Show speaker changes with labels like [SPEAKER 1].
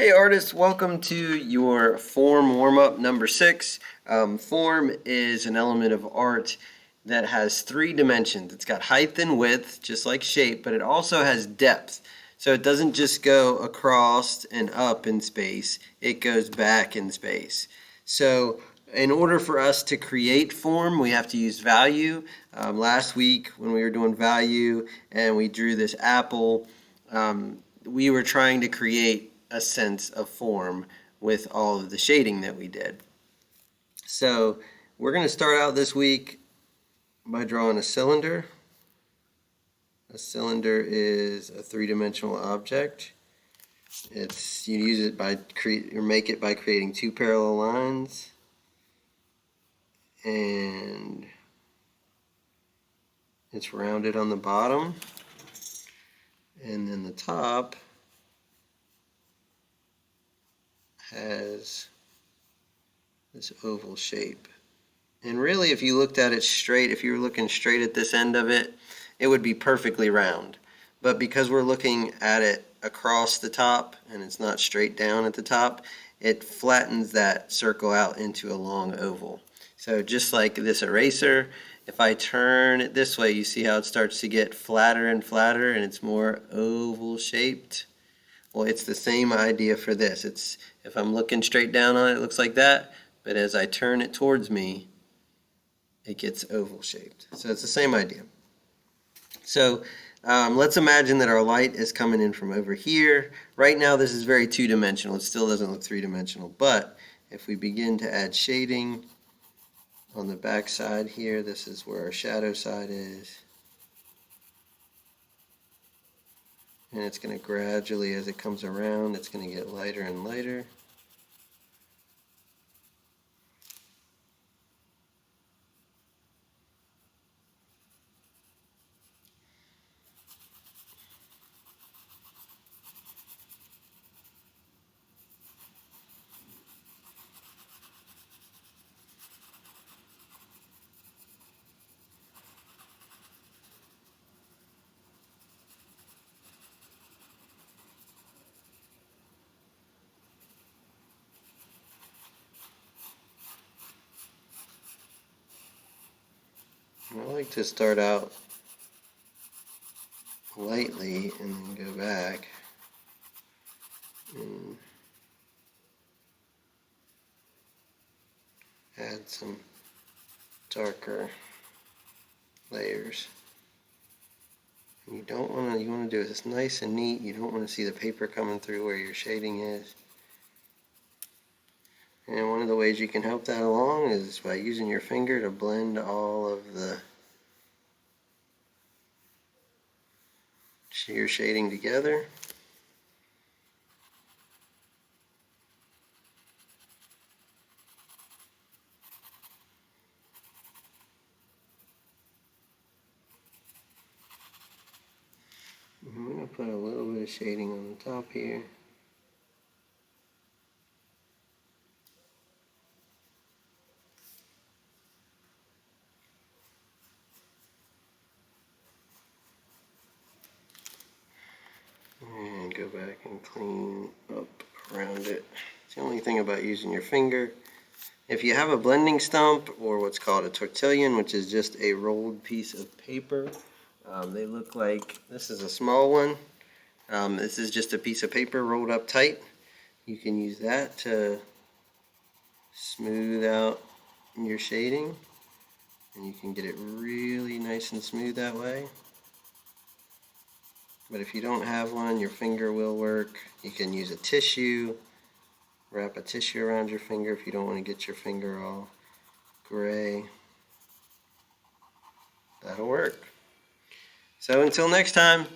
[SPEAKER 1] Hey artists, welcome to your form warm-up number 6. Form is an element of art that has 3 dimensions. It's got height and width, just like shape, but it also has depth. So it doesn't just go across and up in space, it goes back in space. So in order for us to create form, we have to use value. Last week when we were doing value and we drew this apple, we were trying to create a sense of form with all of the shading that we did. So we're going to start out this week by drawing a cylinder. A cylinder is a three-dimensional object. You use it by make it by creating 2 parallel lines, and it's rounded on the bottom, and then the top has this oval shape. And really, if you looked at it straight, if you were looking straight at this end of it, it would be perfectly round. But because we're looking at it across the top and it's not straight down at the top, it flattens that circle out into a long oval. So just like this eraser, if I turn it this way, you see how it starts to get flatter and flatter and it's more oval shaped? Well, it's the same idea for this. If I'm looking straight down on it, it looks like that, but as I turn it towards me, it gets oval shaped. So it's the same idea. So let's imagine that our light is coming in from over here. Right now this is very two-dimensional. It still doesn't look three-dimensional, but if we begin to add shading on the back side here, this is where our shadow side is. And it's going to gradually, as it comes around, it's going to get lighter and lighter. I like to start out lightly and then go back and add some darker layers. And you want to do this nice and neat. You don't want to see the paper coming through where your shading is. And one of the ways you can help that along is by using your finger to blend all of your shading together. I'm going to put a little bit of shading on the top here. And go back and clean up around it. It's the only thing about using your finger. If you have a blending stump or what's called a tortillon, which is just a rolled piece of paper, they look like, this is a small one. This is just a piece of paper rolled up tight. You can use that to smooth out your shading, and you can get it really nice and smooth that way. But if you don't have one, your finger will work. You can use a tissue, wrap a tissue around your finger if you don't want to get your finger all gray. That'll work. So until next time.